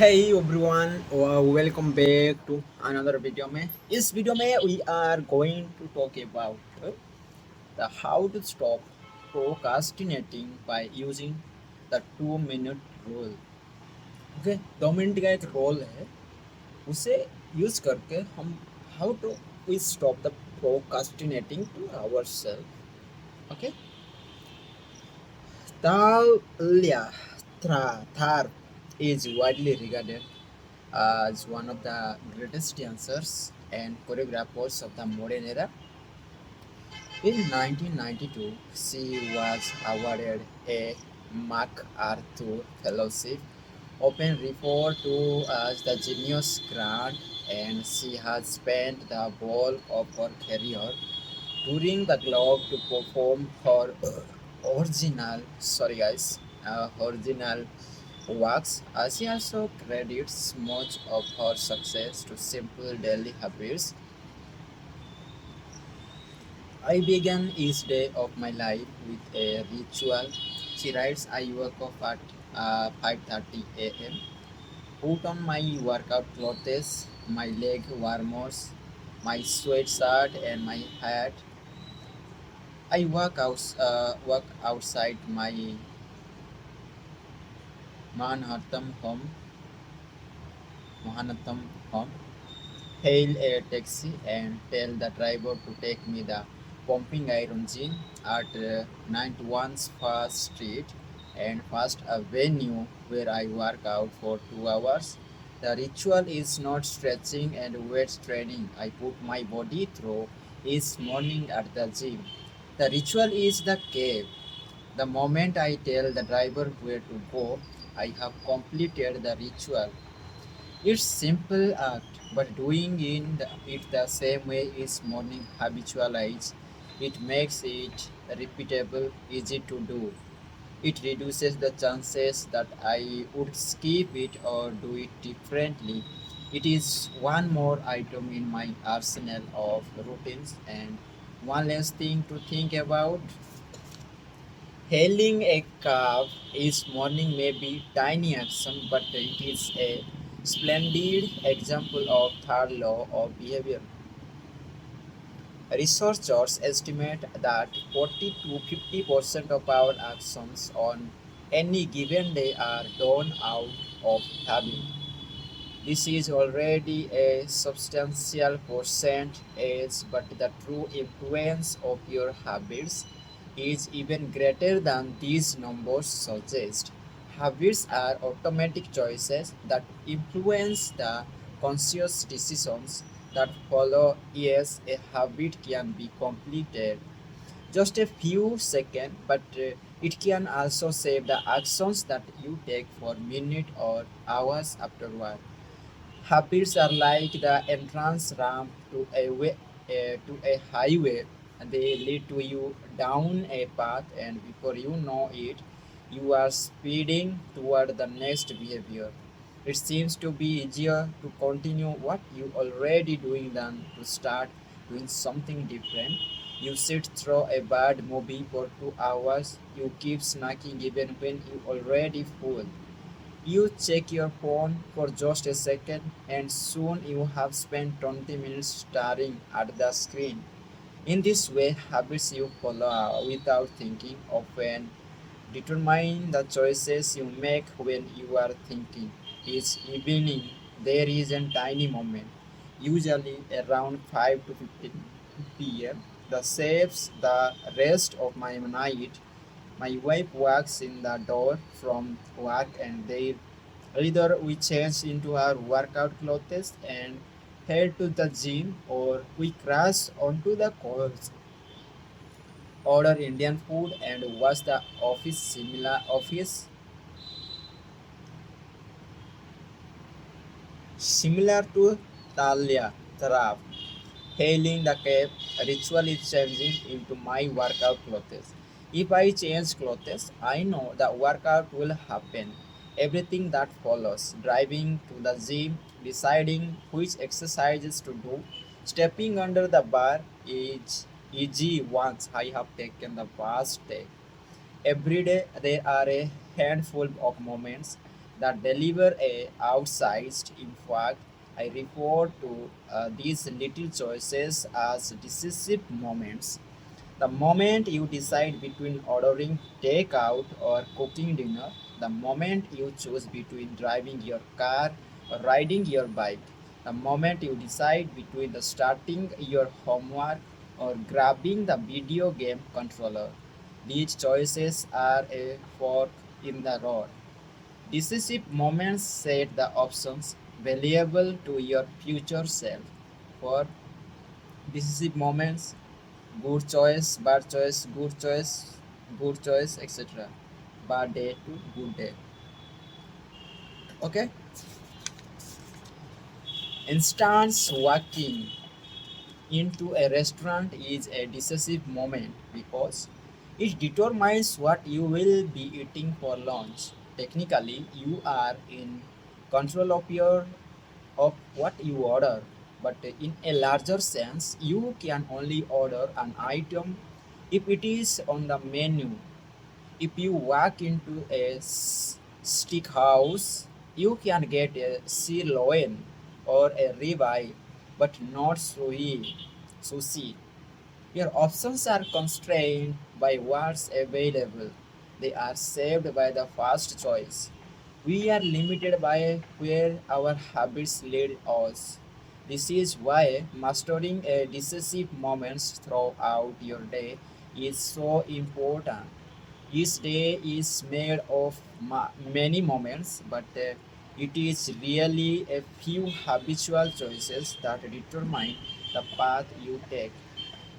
Hey everyone, welcome back to another video में इस video में we are going to talk about the how to stop procrastinating by using the 2 minute rule. Okay 2 minute का एक role है उसे use करके हम how to we stop the procrastinating to ourselves. Okay Thalia Thar is widely regarded as one of the greatest dancers and choreographers of the modern era. In 1992, she was awarded a MacArthur Fellowship, often referred to as the Genius Grant, and she has spent the bulk of her career touring the globe to perform her original works. She also credits much of her success to simple daily habits. I began each day of my life with a ritual. She writes, I woke up at 5:30 a.m., put on my workout clothes, my leg warmers, my sweatshirt and my hat. I walk outside my Manhattan home, Manhattan home, hail a taxi and tell the driver to take me the pumping iron gym at 91 First Street and First Avenue where I work out for 2 hours. The ritual is not stretching and weight training I put my body through each morning at the gym. The ritual is the cave. The moment I tell the driver where to go, I have completed the ritual. It's simple act, but doing it the same way is morning habitualized. It makes it repeatable, easy to do. It reduces the chances that I would skip it or do it differently. It is one more item in my arsenal of routines and one less thing to think about. Hailing a cab each morning may be tiny action, but it is a splendid example of third law of behavior. Researchers estimate that 40 to 50% of our actions on any given day are done out of habit. This is already a substantial percentage, but the true influence of your habits is even greater than these numbers suggest. Habits are automatic choices that influence the conscious decisions that follow. Yes, a habit can be completed just a few seconds, but it can also save the actions that you take for minutes or hours afterward. Habits are like the entrance ramp to a highway. They lead to you down a path, and before you know it, you are speeding toward the next behavior. It seems to be easier to continue what you already doing than to start doing something different. You sit through a bad movie for 2 hours. You keep snacking even when you already full. You check your phone for just a second, and soon you have spent 20 minutes staring at the screen. In this way, habits you follow without thinking often determine the choices you make when you are thinking. Each evening, there is a tiny moment, usually around 5 to 15 p.m., that saves the rest of my night. My wife walks in the door from work, and they either we change into our workout clothes and head to the gym, or we crash onto the couch, order Indian food, and watch the office similar to Talia Taraf. Hailing the cab ritual is changing into my workout clothes. If I change clothes, I know the workout will happen. Everything that follows, driving to the gym, deciding which exercises to do, stepping under the bar is easy once I have taken the first step. Every day there are a handful of moments that deliver a outsized impact. I refer to these little choices as decisive moments. The moment you decide between ordering takeout or cooking dinner, the moment you choose between driving your car or riding your bike, the moment you decide between the starting your homework or grabbing the video game controller, these choices are a fork in the road. Decisive moments set the options valuable to your future self. For decisive moments, good choice, bad choice, good choice, etc. Bad day to good day. Okay. Instance walking into a restaurant is a decisive moment because it determines what you will be eating for lunch. Technically, you are in control of what you order, but in a larger sense, you can only order an item if it is on the menu. If you walk into a steakhouse, you can get a sirloin or a ribeye, but not sushi. Your options are constrained by what's available. They are saved by the first choice. We are limited by where our habits lead us. This is why mastering a decisive moments throughout your day is so important. Each day is made of many moments, but it is really a few habitual choices that determine the path you take.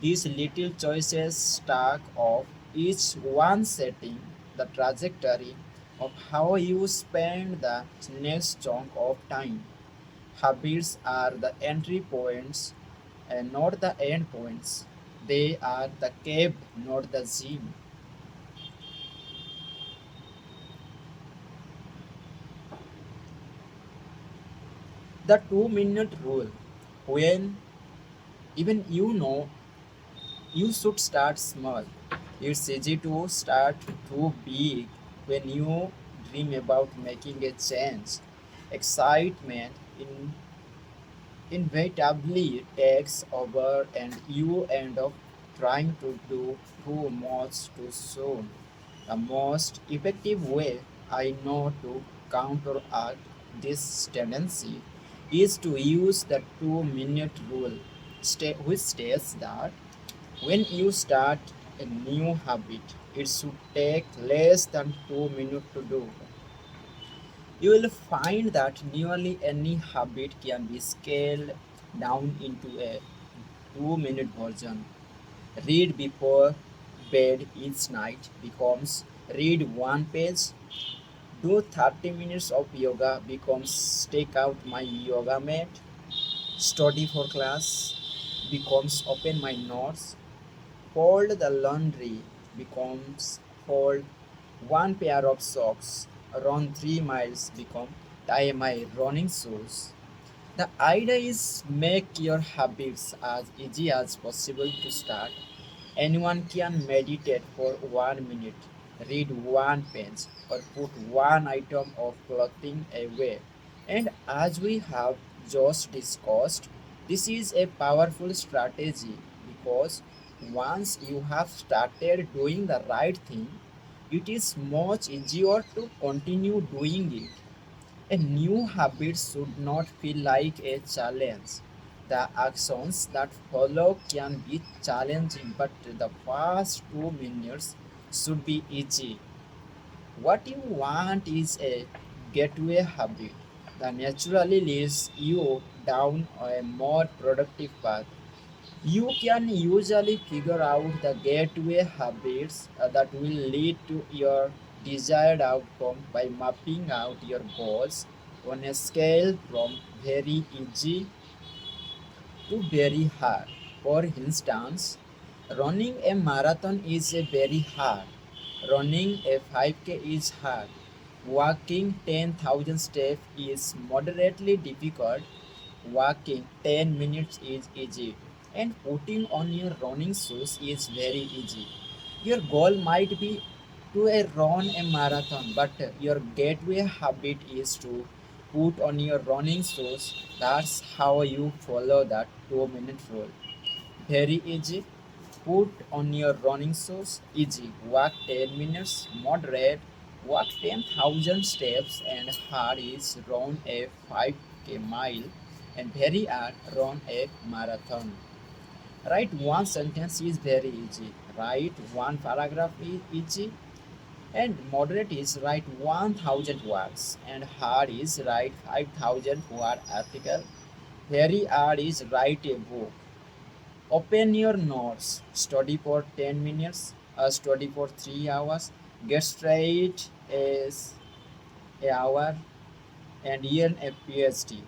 These little choices stack up, each one setting the trajectory of how you spend the next chunk of time. Habits are the entry points and not the end points. They are the cave, not the gym. The 2 minute rule. When even you should start small. It's easy to start too big when you dream about making a change. Excitement inevitably takes over and you end up trying to do too much too soon. The most effective way I know to counteract this tendency is to use the 2 minute rule, which states that when you start a new habit, it should take less than 2 minutes to do. You will find that nearly any habit can be scaled down into a 2 minute version. Read before bed each night becomes read one page. Do 30 minutes of yoga becomes take out my yoga mat. Study for class becomes open my notes. Fold the laundry becomes fold one pair of socks. Run 3 miles become tie my running shoes. The idea is make your habits as easy as possible to start. Anyone can meditate for 1 minute, read one page, or put one item of clothing away. And as we have just discussed, this is a powerful strategy because once you have started doing the right thing, it is much easier to continue doing it. A new habit should not feel like a challenge. The actions that follow can be challenging, but the first 2 minutes should be easy. What you want is a gateway habit that naturally leads you down a more productive path. You can usually figure out the gateway habits that will lead to your desired outcome by mapping out your goals on a scale from very easy to very hard. For instance, running a marathon is a very hard. Running a 5K is hard. Walking 10,000 steps is moderately difficult. Walking 10 minutes is easy. And putting on your running shoes is very easy. Your goal might be to a run a marathon, but your gateway habit is to put on your running shoes. That's how you follow that 2 minute rule. Very easy. Put on your running shoes. Easy. Walk 10 minutes. Moderate. Walk 10,000 steps, and hard is run a 5K mile, and very hard run a marathon. Write one sentence is very easy. Write one paragraph is easy. And moderate is write 1000 words. And hard is write 5000 word article. Very hard is write a book. Open your notes. Study for 10 minutes. Study for 3 hours. Get straight as an hour and earn a PhD.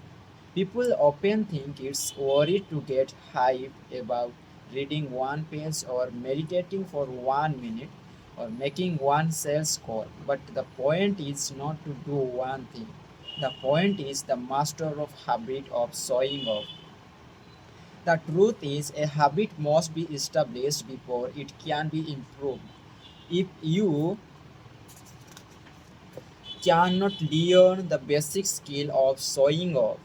People often think it's worried to get hyped about reading one page or meditating for 1 minute or making one sales call. But the point is not to do one thing. The point is the master of habit of showing off. The truth is a habit must be established before it can be improved. If you cannot learn the basic skill of showing off,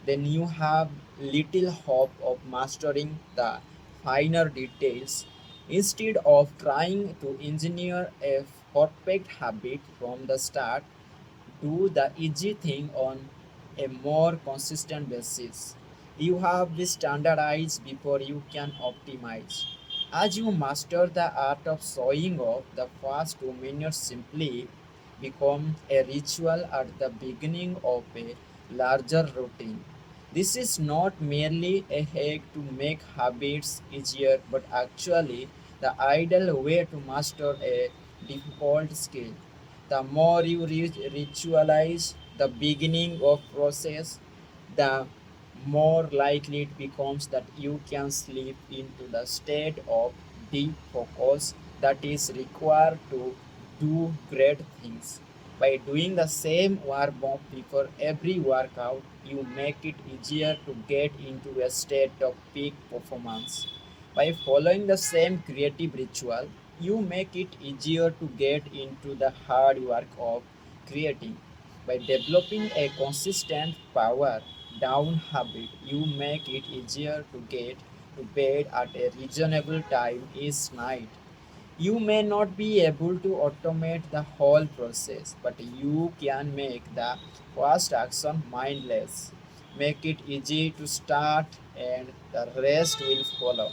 then you have little hope of mastering the finer details. Instead of trying to engineer a perfect habit from the start, do the easy thing on a more consistent basis. You have to standardize before you can optimize. As you master the art of showing off, the first 2 minutes simply become a ritual at the beginning of a larger routine. This is not merely a hack to make habits easier, but actually the ideal way to master a difficult skill. The more you ritualize the beginning of process, the more likely it becomes that you can slip into the state of deep focus that is required to do great things. By doing the same warm up before every workout, you make it easier to get into a state of peak performance. By following the same creative ritual, you make it easier to get into the hard work of creating. By developing a consistent power down habit, you make it easier to get to bed at a reasonable time each night. You may not be able to automate the whole process, but you can make the first action mindless. Make it easy to start, and the rest will follow.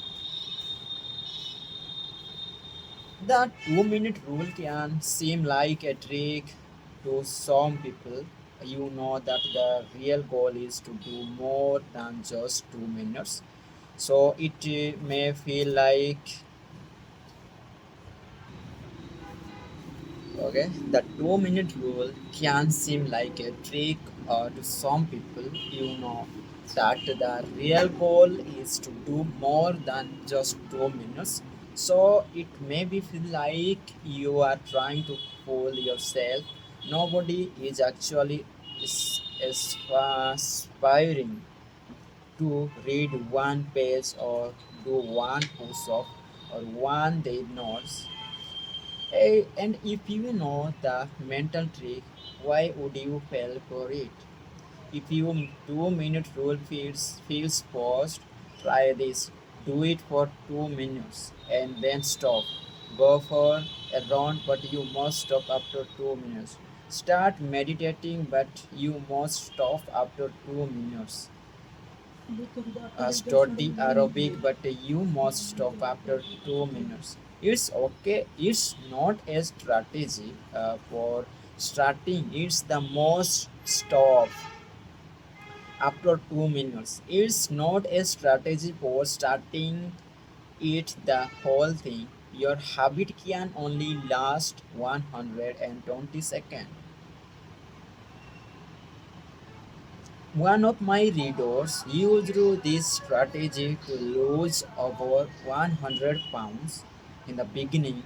The 2 minute rule can seem like a trick to some people. You know that the real goal is to do more than just 2 minutes. So it may feel like okay, the 2 minute rule can seem like a trick to some people. You know that the real goal is to do more than just 2 minutes. So it may be feel like you are trying to fool yourself. Nobody is actually aspiring to read one page or do one push up or one day notes. And if you know the mental trick, why would you fail for it? If you 2 minute rule feels forced, try this. Do it for 2 minutes and then stop. Go for a run, but you must stop after 2 minutes. Start meditating, but you must stop after 2 minutes. Study aerobic, but you must stop after 2 minutes. It's okay. It's not a strategy for starting. It's the most stop after 2 minutes. It's not a strategy for starting it the whole thing. Your habit can only last 120 seconds. One of my readers used this strategy to lose over 100 pounds. In the beginning,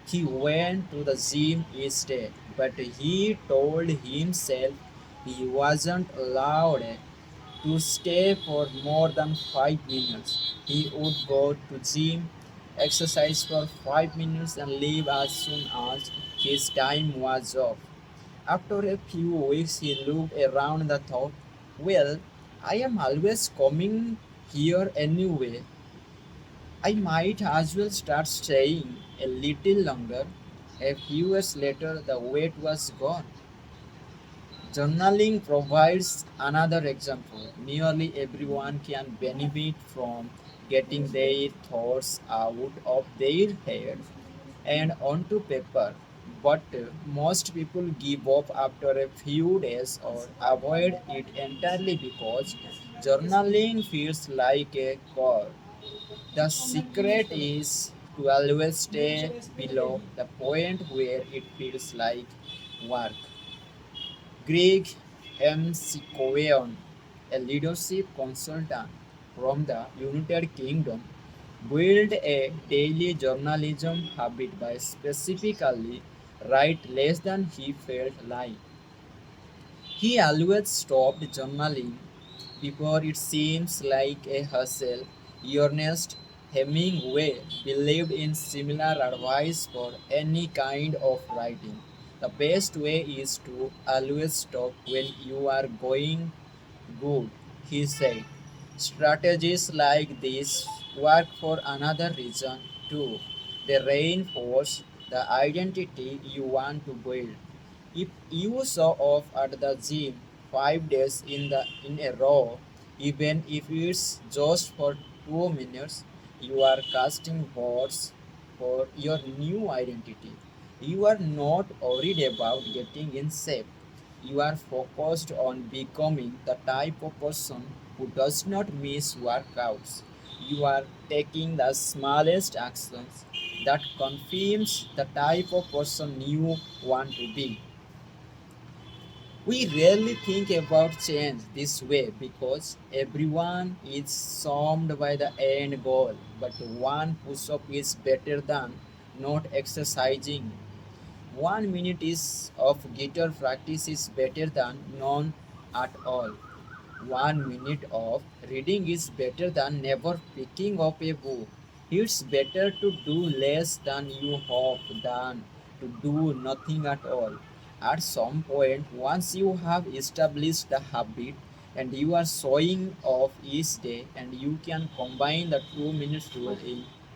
he went to the gym each day, but he told himself he wasn't allowed to stay for more than 5 minutes. He would go to gym exercise for 5 minutes and leave as soon as his time was up. After a few weeks, he looked around and thought, well, I am always coming here anyway. I might as well start staying a little longer. A few years later, the weight was gone. Journaling provides another example. Nearly everyone can benefit from getting their thoughts out of their head and onto paper. But most people give up after a few days or avoid it entirely because journaling feels like a chore. The secret is to always stay below the point where it feels like work. Greg McKeown, a leadership consultant from the United Kingdom, built a daily journalism habit by specifically write less than he felt like. He always stopped journaling before it seems like a hustle. Ernest Hemingway believed in similar advice for any kind of writing. The best way is to always stop when you are going good, he said. Strategies like this work for another reason too. They reinforce the identity you want to build. If you show off at the gym 5 days in a row, even if it's just for 2 minutes, you are casting votes for your new identity. You are not worried about getting in shape. You are focused on becoming the type of person who does not miss workouts. You are taking the smallest actions that confirms the type of person you want to be. We rarely think about change this way because everyone is summed by the end goal, but one push up is better than not exercising. 1 minute is of guitar practice is better than none at all. 1 minute of reading is better than never picking up a book. It's better to do less than you hope than to do nothing at all. At some point, once you have established the habit and you are showing off each day, and you can combine the 2 minutes rule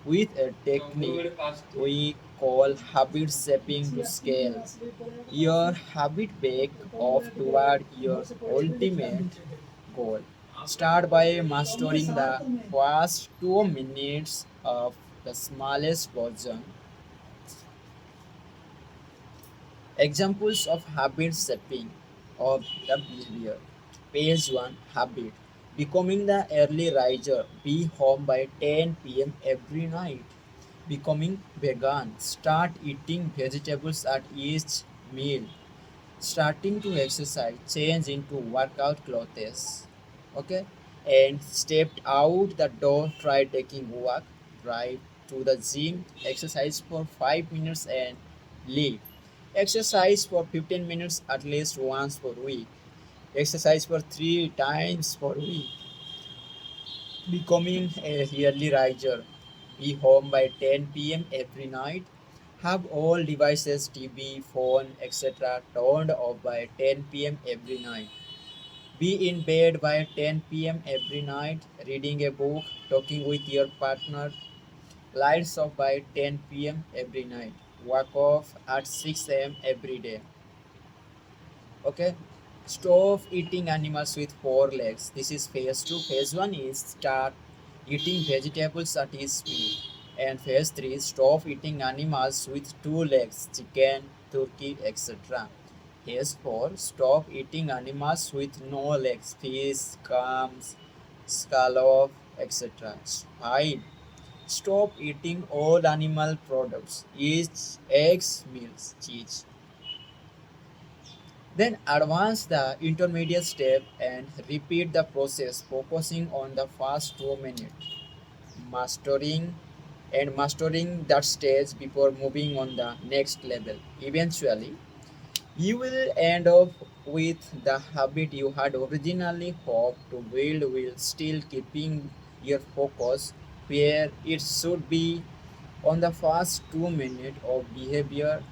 with a technique we call habit shaping to scale your habit back off toward your ultimate goal. Start by mastering the first 2 minutes of the smallest version. Examples of habit shaping of the behavior. Page 1 Habit. Becoming the early riser. Be home by 10 p.m. every night. Becoming vegan. Start eating vegetables at each meal. Starting to exercise, change into workout clothes. Okay, and stepped out the door, try taking walk, drive to the gym, exercise for 5 minutes and leave. Exercise for 15 minutes at least once per week. Exercise for 3 times per week. Becoming a yearly riser. Be home by 10 p.m. every night. Have all devices, TV, phone, etc. turned off by 10 p.m. every night. Be in bed by 10 p.m. every night. Reading a book, talking with your partner. Lights off by 10 p.m. every night. Walk off at 6 a.m. every day. Okay. Stop eating animals with 4 legs. This is phase 2. Phase 1 is start eating vegetables at each meal. And phase 3 is stop eating animals with 2 legs, chicken, turkey, etc. Phase 4 stop eating animals with no legs, fish, clams, scallop, etc. 5 stop eating all animal products, eat eggs, milk, cheese. Then advance the intermediate step and repeat the process focusing on the first 2 minutes, mastering mastering that stage before moving on the next level. Eventually, you will end up with the habit you had originally hoped to build while still keeping your focus where it should be. On the first 2 minutes of behavior,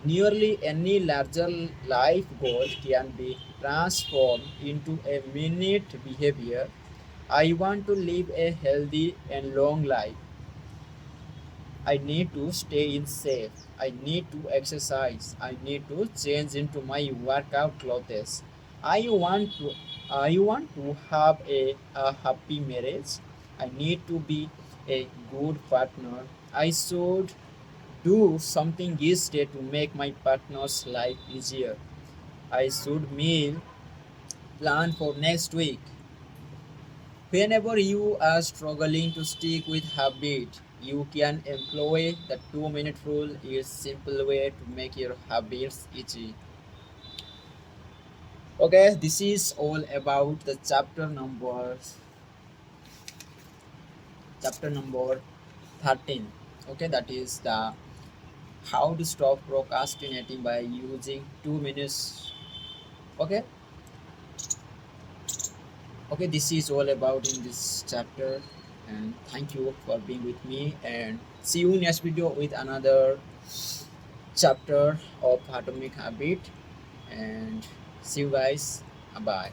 nearly any larger life goal can be transformed into a minute behavior. I want to live a healthy and long life. I need to stay in safe. I need to exercise. I need to change into my workout clothes. I want to I want to have a happy marriage. I need to be a good partner. I should do something each day to make my partner's life easier. I should meal plan for next week. Whenever you are struggling to stick with habit, you can employ the 2 minute rule. It's simple way to make your habits easy. Okay, this is all about the chapter number 13. Okay, that is the how to stop procrastinating by using 2 minutes. Okay, okay, this is all about in this chapter, and thank you for being with me, and see you next video with another chapter of atomic habit, and see you guys. Bye.